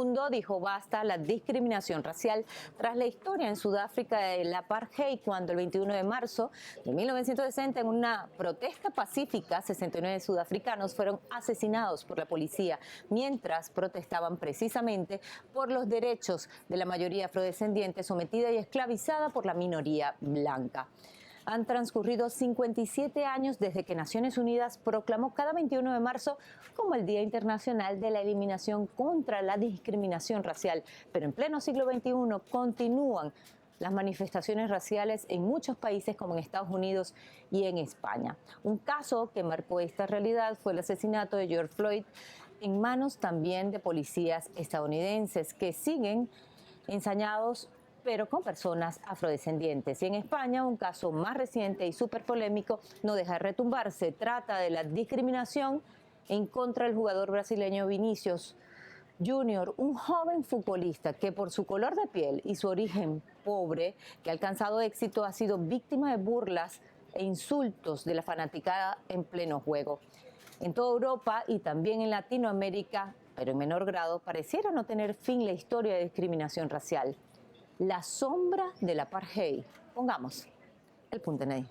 mundo dijo basta a la discriminación racial tras la historia en Sudáfrica del apartheid, cuando el 21 de marzo de 1960, en una protesta pacífica, 69 sudafricanos fueron asesinados por la policía mientras protestaban precisamente por los derechos de la mayoría afrodescendiente sometida y esclavizada por la minoría blanca. Han transcurrido 57 años desde que Naciones Unidas proclamó cada 21 de marzo como el Día Internacional de la Eliminación contra la Discriminación Racial. Pero en pleno siglo XXI continúan las manifestaciones raciales en muchos países como en Estados Unidos y en España. Un caso que marcó esta realidad fue el asesinato de George Floyd en manos también de policías estadounidenses que siguen ensañados pero con personas afrodescendientes. Y en España, un caso más reciente y súper polémico no deja de retumbar. Se trata de la discriminación en contra del jugador brasileño Vinícius Junior, un joven futbolista que por su color de piel y su origen pobre, que ha alcanzado éxito, ha sido víctima de burlas e insultos de la fanaticada en pleno juego. En toda Europa y también en Latinoamérica, pero en menor grado, pareciera no tener fin la historia de discriminación racial. La sombra del apartheid. Pongamos el punto en ahí.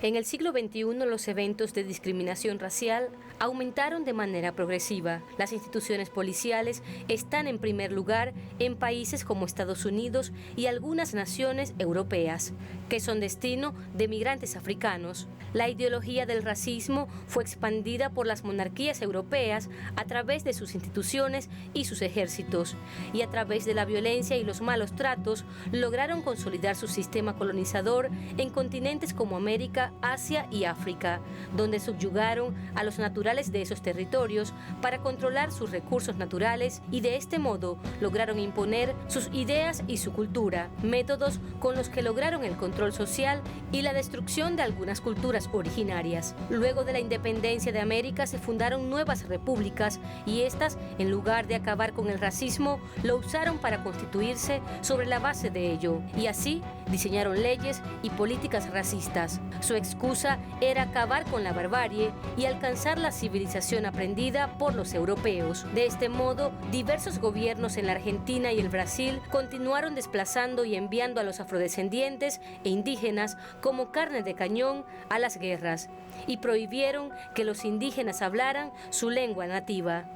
En el siglo XXI, los eventos de discriminación racial aumentaron de manera progresiva. Las instituciones policiales están en primer lugar en países como Estados Unidos y algunas naciones europeas, que son destino de migrantes africanos. La ideología del racismo fue expandida por las monarquías europeas a través de sus instituciones y sus ejércitos, y a través de la violencia y los malos tratos lograron consolidar su sistema colonizador en continentes como América, Asia y África, donde subyugaron a los naturales de esos territorios para controlar sus recursos naturales y de este modo lograron imponer sus ideas y su cultura, métodos con los que lograron el control social y la destrucción de algunas culturas originarias. Luego de la independencia de América se fundaron nuevas repúblicas y estas, en lugar de acabar con el racismo, lo usaron para constituirse sobre la base de ello y así diseñaron leyes y políticas racistas. Su excusa era acabar con la barbarie y alcanzar la civilización aprendida por los europeos. De este modo, diversos gobiernos en la Argentina y el Brasil continuaron desplazando y enviando a los afrodescendientes e indígenas como carne de cañón a las guerras y prohibieron que los indígenas hablaran su lengua nativa.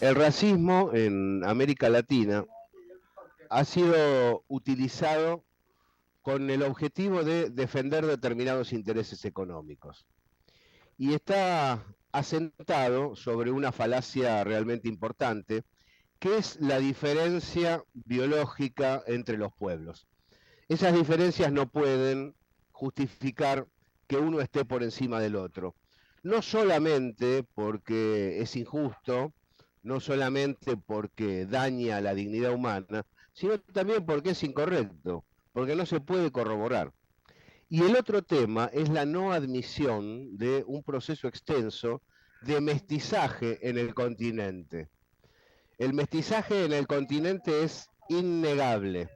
El racismo en América Latina ha sido utilizado con el objetivo de defender determinados intereses económicos. Y está asentado sobre una falacia realmente importante, que es la diferencia biológica entre los pueblos. Esas diferencias no pueden justificar que uno esté por encima del otro. No solamente porque es injusto, no solamente porque daña la dignidad humana, sino también porque es incorrecto, porque no se puede corroborar. Y el otro tema es la no admisión de un proceso extenso de mestizaje en el continente. El mestizaje en el continente es innegable.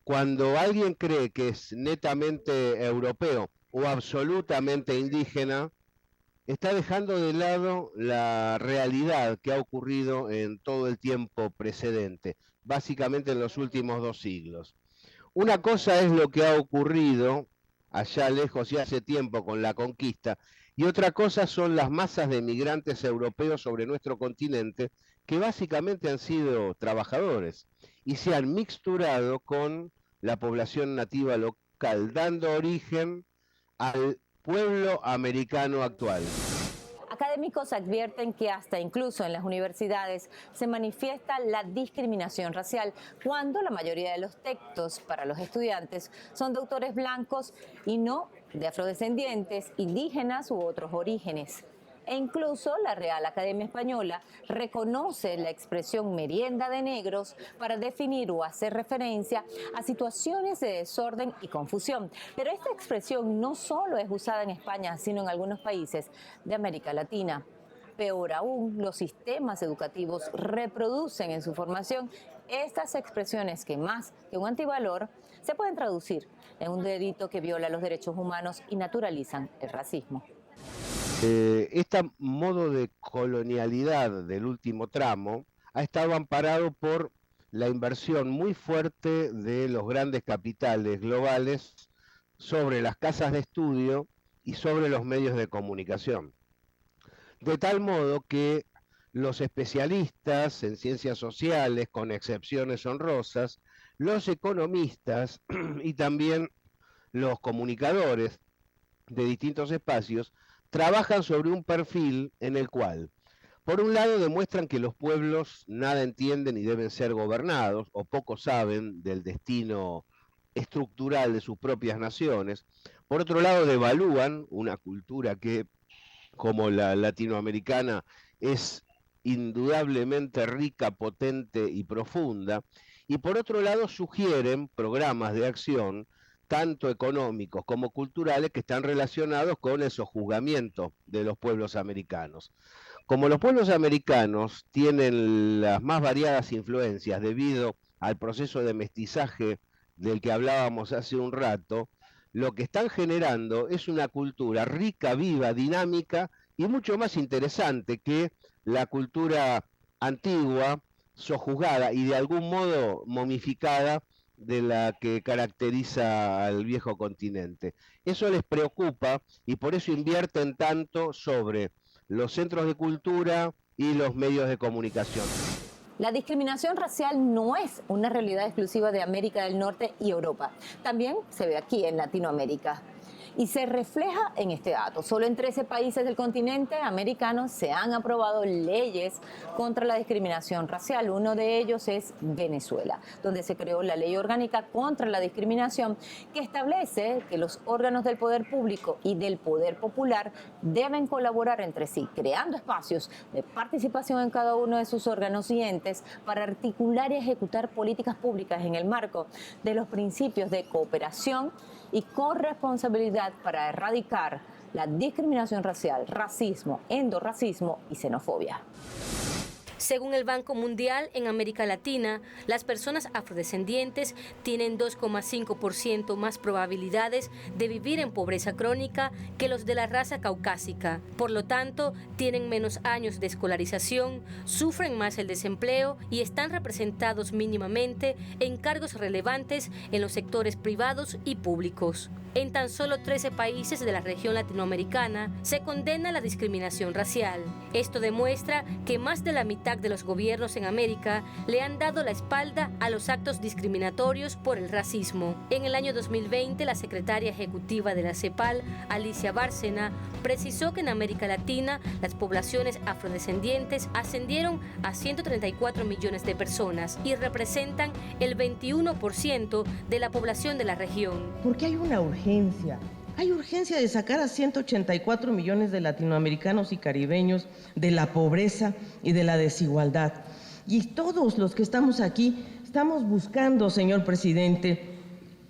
Cuando alguien cree que es netamente europeo o absolutamente indígena, está dejando de lado la realidad que ha ocurrido en todo el tiempo precedente, básicamente en los últimos 2 siglos. Una cosa es lo que ha ocurrido allá lejos y hace tiempo con la conquista, y otra cosa son las masas de migrantes europeos sobre nuestro continente, que básicamente han sido trabajadores y se han mixturado con la población nativa local, dando origen al pueblo americano actual. Académicos advierten que hasta incluso en las universidades se manifiesta la discriminación racial cuando la mayoría de los textos para los estudiantes son de autores blancos y no de afrodescendientes, indígenas u otros orígenes. E incluso la Real Academia Española reconoce la expresión merienda de negros para definir o hacer referencia a situaciones de desorden y confusión. Pero esta expresión no solo es usada en España, sino en algunos países de América Latina. Peor aún, los sistemas educativos reproducen en su formación estas expresiones que más que un antivalor se pueden traducir en un delito que viola los derechos humanos y naturalizan el racismo. Este modo de colonialidad del último tramo ha estado amparado por la inversión muy fuerte de los grandes capitales globales sobre las casas de estudio y sobre los medios de comunicación. De tal modo que los especialistas en ciencias sociales, con excepciones honrosas, los economistas y también los comunicadores de distintos espacios, trabajan sobre un perfil en el cual, por un lado, demuestran que los pueblos nada entienden y deben ser gobernados, o poco saben del destino estructural de sus propias naciones. Por otro lado, devalúan una cultura que, como la latinoamericana, es indudablemente rica, potente y profunda. Y por otro lado, sugieren programas de acción tanto económicos como culturales, que están relacionados con el sojuzgamiento de los pueblos americanos. Como los pueblos americanos tienen las más variadas influencias debido al proceso de mestizaje del que hablábamos hace un rato, lo que están generando es una cultura rica, viva, dinámica y mucho más interesante que la cultura antigua, sojuzgada y de algún modo momificada de la que caracteriza al viejo continente. Eso les preocupa y por eso invierten tanto sobre los centros de cultura y los medios de comunicación. La discriminación racial no es una realidad exclusiva de América del Norte y Europa. También se ve aquí en Latinoamérica. Y se refleja en este dato. Solo en 13 países del continente americano se han aprobado leyes contra la discriminación racial. Uno de ellos es Venezuela, donde se creó la Ley Orgánica contra la Discriminación, que establece que los órganos del poder público y del poder popular deben colaborar entre sí, creando espacios de participación en cada uno de sus órganos y entes para articular y ejecutar políticas públicas en el marco de los principios de cooperación y corresponsabilidad para erradicar la discriminación racial, racismo, endorracismo y xenofobia. Según el Banco Mundial, en América Latina, las personas afrodescendientes tienen 2,5% más probabilidades de vivir en pobreza crónica que los de la raza caucásica. Por lo tanto, tienen menos años de escolarización, sufren más el desempleo y están representados mínimamente en cargos relevantes en los sectores privados y públicos. En tan solo 13 países de la región latinoamericana se condena la discriminación racial. Esto demuestra que más de la mitad de los gobiernos en América le han dado la espalda a los actos discriminatorios por el racismo. En el año 2020, la secretaria ejecutiva de la CEPAL, Alicia Bárcena, precisó que en América Latina las poblaciones afrodescendientes ascendieron a 134 millones de personas y representan el 21% de la población de la región. Porque hay una urgencia. Hay urgencia de sacar a 184 millones de latinoamericanos y caribeños de la pobreza y de la desigualdad. Y todos los que estamos aquí estamos buscando, señor presidente,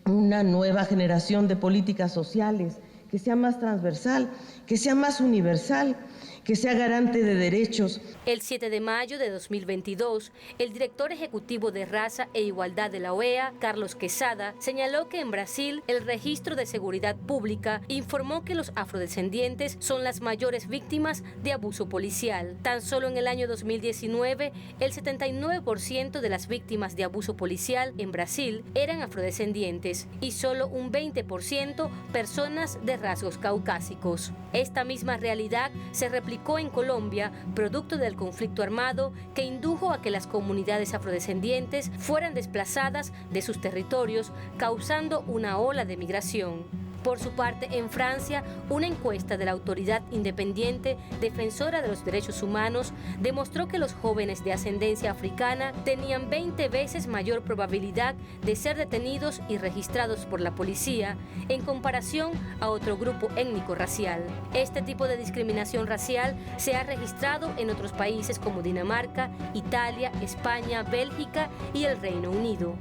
una nueva generación de políticas sociales que sea más transversal, que sea más universal, que sea garante de derechos. El 7 de mayo de 2022, el director ejecutivo de Raza e Igualdad de la OEA, Carlos Quesada, señaló que en Brasil el Registro de Seguridad Pública informó que los afrodescendientes son las mayores víctimas de abuso policial. Tan solo en el año 2019, el 79% de las víctimas de abuso policial en Brasil eran afrodescendientes y solo un 20% personas de rasgos caucásicos. Esta misma realidad se replicó en Colombia, producto del conflicto armado que indujo a que las comunidades afrodescendientes fueran desplazadas de sus territorios, causando una ola de migración. Por su parte, en Francia, una encuesta de la Autoridad Independiente Defensora de los Derechos Humanos demostró que los jóvenes de ascendencia africana tenían 20 veces mayor probabilidad de ser detenidos y registrados por la policía en comparación a otro grupo étnico-racial. Este tipo de discriminación racial se ha registrado en otros países como Dinamarca, Italia, España, Bélgica y el Reino Unido.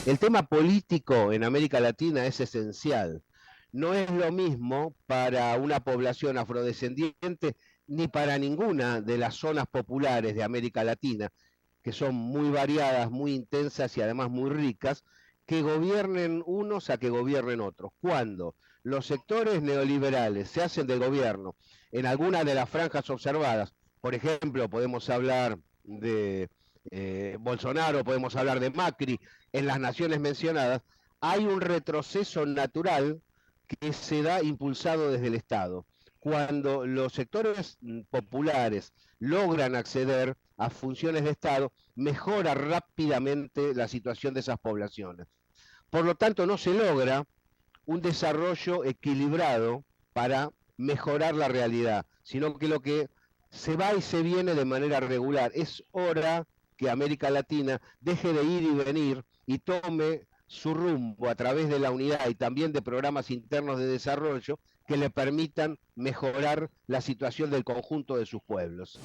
El tema político en América Latina es esencial. No es lo mismo para una población afrodescendiente ni para ninguna de las zonas populares de América Latina, que son muy variadas, muy intensas y además muy ricas, que gobiernen unos a que gobiernen otros. Cuando los sectores neoliberales se hacen de gobierno en alguna de las franjas observadas, por ejemplo, podemos hablar de Bolsonaro, podemos hablar de Macri, en las naciones mencionadas, hay un retroceso natural que se da impulsado desde el Estado. Cuando los sectores populares logran acceder a funciones de Estado, mejora rápidamente la situación de esas poblaciones. Por lo tanto, no se logra un desarrollo equilibrado para mejorar la realidad, sino que lo que se va y se viene de manera regular. Es hora que América Latina deje de ir y venir y tome su rumbo a través de la unidad y también de programas internos de desarrollo que le permitan mejorar la situación del conjunto de sus pueblos.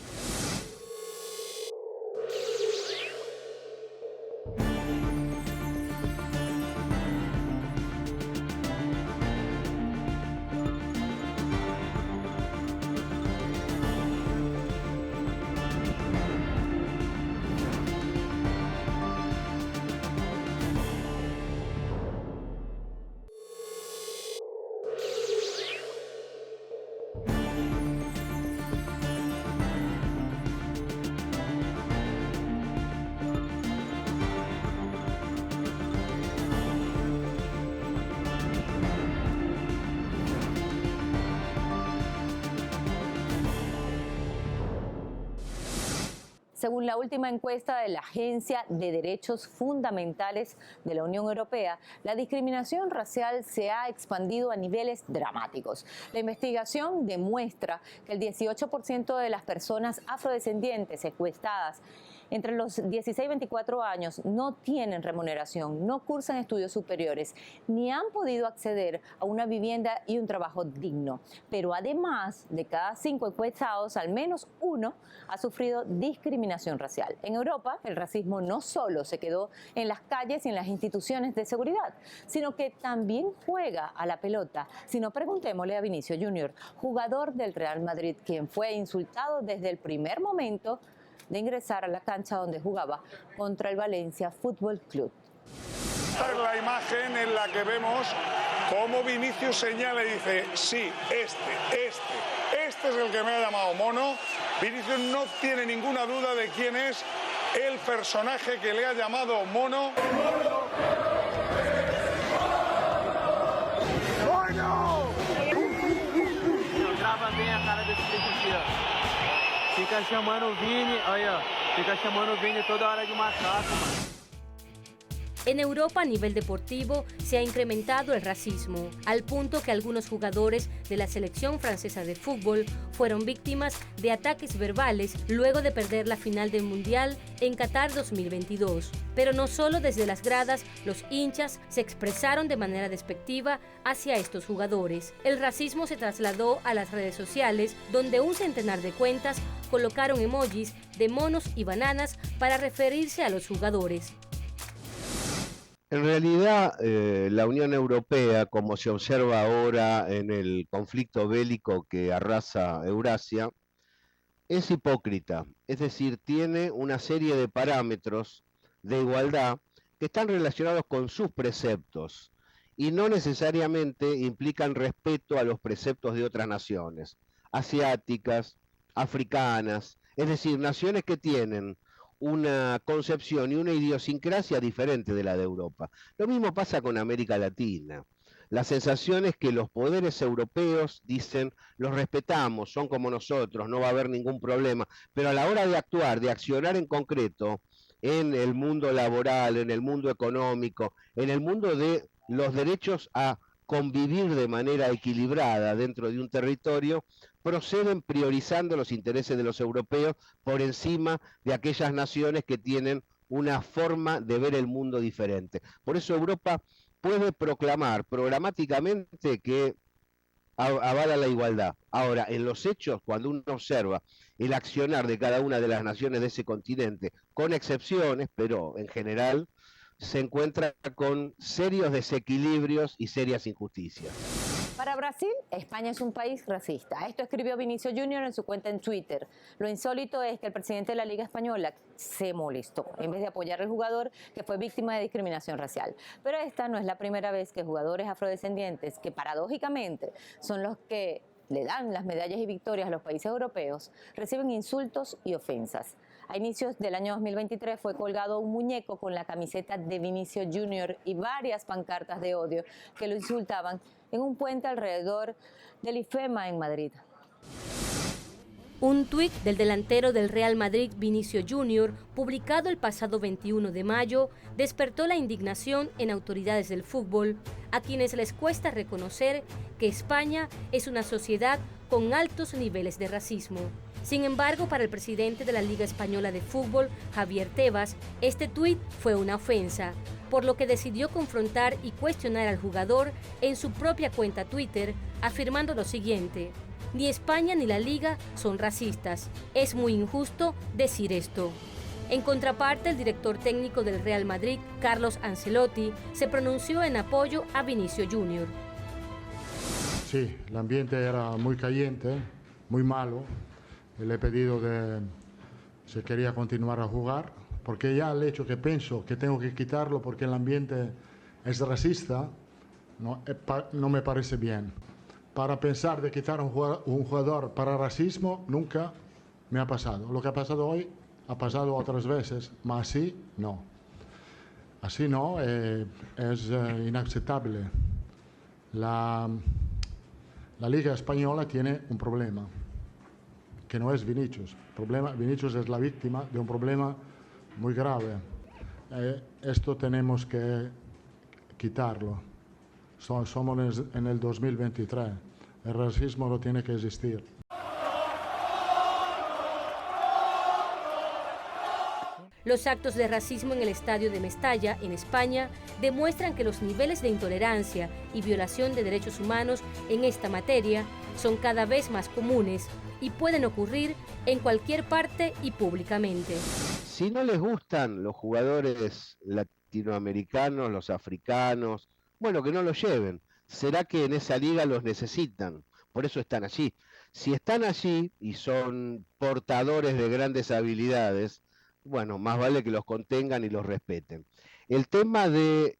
Según la última encuesta de la Agencia de Derechos Fundamentales de la Unión Europea, la discriminación racial se ha expandido a niveles dramáticos. La investigación demuestra que el 18% de las personas afrodescendientes encuestadas entre los 16 y 24 años no tienen remuneración, no cursan estudios superiores, ni han podido acceder a una vivienda y un trabajo digno. Pero además, de cada 5 encuestados, al menos uno ha sufrido discriminación racial. En Europa, el racismo no solo se quedó en las calles y en las instituciones de seguridad, sino que también juega a la pelota. Si no, preguntémosle a Vinicio Junior, jugador del Real Madrid, quien fue insultado desde el primer momento de ingresar a la cancha donde jugaba contra el Valencia Fútbol Club. Esta es la imagen en la que vemos cómo Vinicius señala y dice, sí, este es el que me ha llamado mono. Vinicius no tiene ninguna duda de quién es el personaje que le ha llamado mono. ¡Mono! Grava bem a cara desse bicho aqui, ó. Fica chamando o Vini, aí, ó. Fica chamando o Vini toda hora de macaco, mano. En Europa, a nivel deportivo, se ha incrementado el racismo, al punto que algunos jugadores de la selección francesa de fútbol fueron víctimas de ataques verbales luego de perder la final del Mundial en Qatar 2022. Pero no solo desde las gradas, los hinchas se expresaron de manera despectiva hacia estos jugadores. El racismo se trasladó a las redes sociales, donde un centenar de cuentas colocaron emojis de monos y bananas para referirse a los jugadores. En realidad, la Unión Europea, como se observa ahora en el conflicto bélico que arrasa Eurasia, es hipócrita, es decir, tiene una serie de parámetros de igualdad que están relacionados con sus preceptos y no necesariamente implican respeto a los preceptos de otras naciones, asiáticas, africanas, es decir, naciones que tienen una concepción y una idiosincrasia diferente de la de Europa. Lo mismo pasa con América Latina. La sensación es que los poderes europeos dicen, los respetamos, son como nosotros, no va a haber ningún problema, pero a la hora de actuar, de accionar en concreto, en el mundo laboral, en el mundo económico, en el mundo de los derechos a convivir de manera equilibrada dentro de un territorio, proceden priorizando los intereses de los europeos por encima de aquellas naciones que tienen una forma de ver el mundo diferente. Por eso Europa puede proclamar programáticamente que avala la igualdad. Ahora, en los hechos, cuando uno observa el accionar de cada una de las naciones de ese continente, con excepciones, pero en general, se encuentra con serios desequilibrios y serias injusticias. Para Brasil, España es un país racista. Esto escribió Vinicius Junior en su cuenta en Twitter. Lo insólito es que el presidente de la Liga Española se molestó en vez de apoyar al jugador que fue víctima de discriminación racial. Pero esta no es la primera vez que jugadores afrodescendientes, que paradójicamente son los que le dan las medallas y victorias a los países europeos, reciben insultos y ofensas. A inicios del año 2023 fue colgado un muñeco con la camiseta de Vinicius Junior y varias pancartas de odio que lo insultaban en un puente alrededor del IFEMA en Madrid. Un tuit del delantero del Real Madrid, Vinicius Junior, publicado el pasado 21 de mayo, despertó la indignación en autoridades del fútbol, a quienes les cuesta reconocer que España es una sociedad con altos niveles de racismo. Sin embargo, para el presidente de la Liga Española de Fútbol, Javier Tebas, este tuit fue una ofensa, por lo que decidió confrontar y cuestionar al jugador en su propia cuenta Twitter, afirmando lo siguiente: ni España ni la Liga son racistas. Es muy injusto decir esto. En contraparte, el director técnico del Real Madrid, Carlos Ancelotti, se pronunció en apoyo a Vinicius Junior. Sí, el ambiente era muy caliente, muy malo. Le he pedido si quería continuar a jugar, porque ya el hecho que pienso que tengo que quitarlo porque el ambiente es racista, no me parece bien. Para pensar de quitar un jugador para racismo, nunca me ha pasado. Lo que ha pasado hoy ha pasado otras veces, pero así no. Así no, es inaceptable. La Liga Española tiene un problema, que no es Vinicius. Vinicius es la víctima de un problema muy grave. Esto tenemos que quitarlo. Somos en el 2023. El racismo no tiene que existir. Los actos de racismo en el estadio de Mestalla, en España, demuestran que los niveles de intolerancia y violación de derechos humanos en esta materia son cada vez más comunes y pueden ocurrir en cualquier parte y públicamente. Si no les gustan los jugadores latinoamericanos, los africanos, bueno, que no los lleven. ¿Será que en esa liga los necesitan? Por eso están allí. Si están allí y son portadores de grandes habilidades, bueno, más vale que los contengan y los respeten. El tema de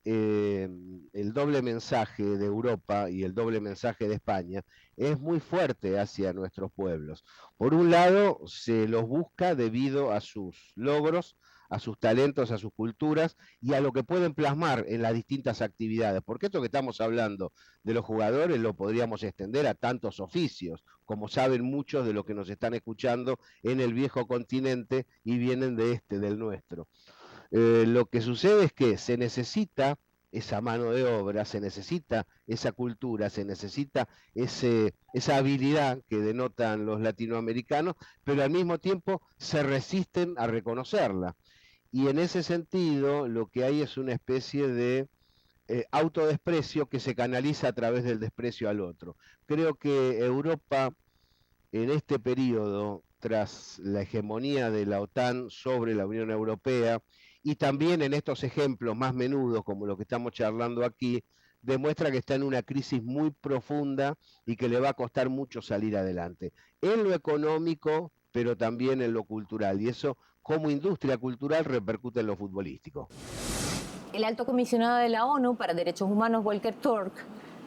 el doble mensaje de Europa y el doble mensaje de España es muy fuerte hacia nuestros pueblos. Por un lado, se los busca debido a sus logros, a sus talentos, a sus culturas y a lo que pueden plasmar en las distintas actividades. Porque esto que estamos hablando de los jugadores lo podríamos extender a tantos oficios, como saben muchos de los que nos están escuchando en el viejo continente y vienen del nuestro. Lo que sucede es que se necesita esa mano de obra, se necesita esa cultura, se necesita esa habilidad que denotan los latinoamericanos, pero al mismo tiempo se resisten a reconocerla. Y en ese sentido lo que hay es una especie de autodesprecio que se canaliza a través del desprecio al otro. Creo que Europa en este periodo, tras la hegemonía de la OTAN sobre la Unión Europea, y también en estos ejemplos más menudos como lo que estamos charlando aquí, demuestra que está en una crisis muy profunda y que le va a costar mucho salir adelante, en lo económico, pero también en lo cultural, y eso como industria cultural repercute en lo futbolístico. El alto comisionado de la ONU para Derechos Humanos, Volker Turk,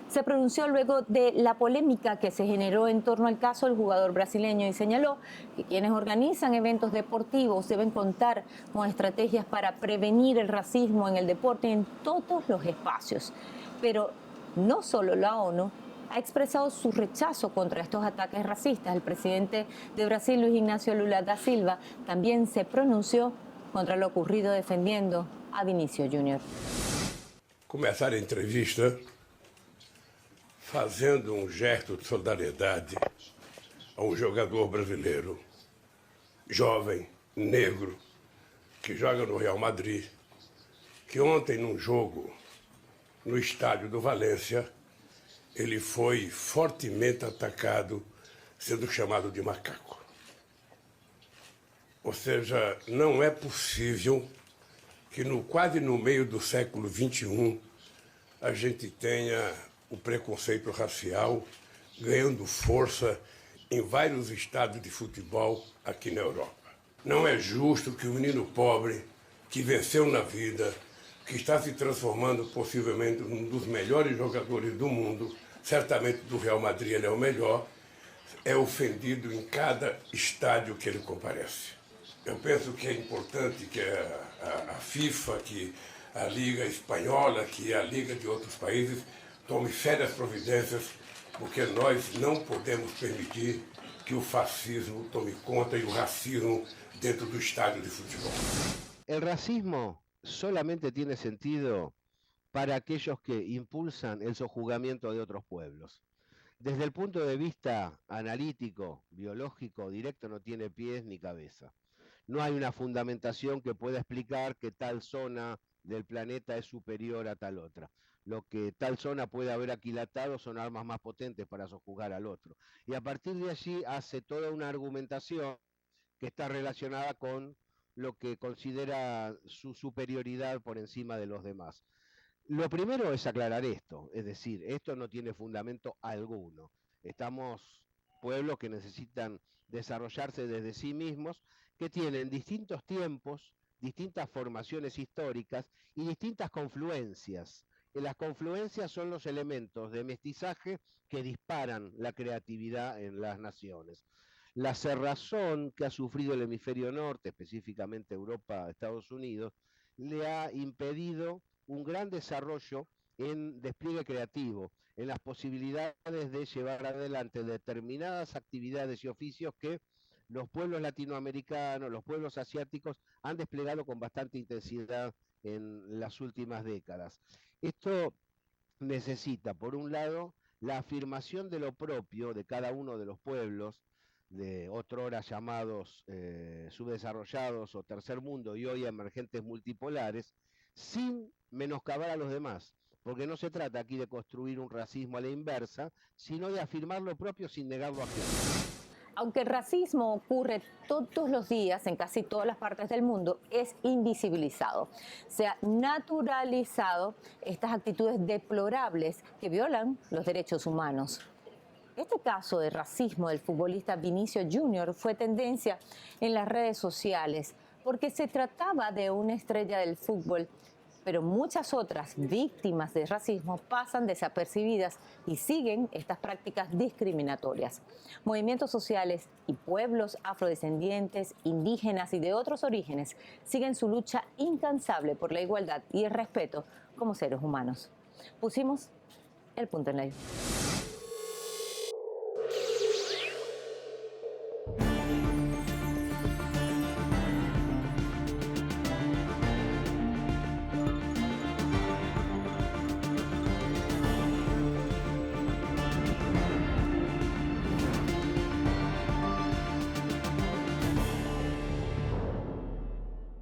se pronunció luego de la polémica que se generó en torno al caso del jugador brasileño y señaló que quienes organizan eventos deportivos deben contar con estrategias para prevenir el racismo en el deporte en todos los espacios. Pero no solo la ONU ha expresado su rechazo contra estos ataques racistas. El presidente de Brasil, Luiz Inácio Lula da Silva, también se pronunció contra lo ocurrido defendiendo a Vinicius Junior. Começar a entrevista fazendo um gesto de solidariedade a um jogador brasileiro, jovem, negro, que joga no Real Madrid, que ontem, num jogo no estádio do Valência, ele foi fortemente atacado, sendo chamado de macaco. Ou seja, não é possível que quase no meio do século XXI a gente tenha o preconceito racial ganhando força em vários estádios de futebol aqui na Europa. Não é justo que o menino pobre, que venceu na vida, que está se transformando possivelmente num dos melhores jogadores do mundo, certamente do Real Madrid ele é o melhor, é ofendido em cada estádio que ele comparece. Eu penso que é importante que a FIFA, que a Liga Espanhola, que a Liga de outros países tome sérias providências, porque nós não podemos permitir que o fascismo tome conta e o racismo dentro do estádio de futebol. El racismo solamente tiene sentido para aquellos que impulsan el sojuzgamiento de otros pueblos. Desde el punto de vista analítico, biológico, directo, no tiene pies ni cabeza. No hay una fundamentación que pueda explicar que tal zona del planeta es superior a tal otra. Lo que tal zona puede haber aquilatado son armas más potentes para sojuzgar al otro. Y a partir de allí hace toda una argumentación que está relacionada con lo que considera su superioridad por encima de los demás. Lo primero es aclarar esto, es decir, esto no tiene fundamento alguno. Estamos pueblos que necesitan desarrollarse desde sí mismos, que tienen distintos tiempos, distintas formaciones históricas y distintas confluencias. Las confluencias son los elementos de mestizaje que disparan la creatividad en las naciones. La cerrazón que ha sufrido el hemisferio norte, específicamente Europa, Estados Unidos, le ha impedido un gran desarrollo en despliegue creativo, en las posibilidades de llevar adelante determinadas actividades y oficios que los pueblos latinoamericanos, los pueblos asiáticos han desplegado con bastante intensidad en las últimas décadas. Esto necesita, por un lado, la afirmación de lo propio de cada uno de los pueblos, de otrora llamados subdesarrollados o tercer mundo y hoy emergentes multipolares, sin menoscabar a los demás, porque no se trata aquí de construir un racismo a la inversa, sino de afirmar lo propio sin negar lo ajeno. Aunque el racismo ocurre todos los días en casi todas las partes del mundo, es invisibilizado. Se ha naturalizado estas actitudes deplorables que violan los derechos humanos. Este caso de racismo del futbolista Vinicio Junior fue tendencia en las redes sociales porque se trataba de una estrella del fútbol, pero muchas otras víctimas de racismo pasan desapercibidas y siguen estas prácticas discriminatorias. Movimientos sociales y pueblos afrodescendientes, indígenas y de otros orígenes siguen su lucha incansable por la igualdad y el respeto como seres humanos. Pusimos el punto en la I.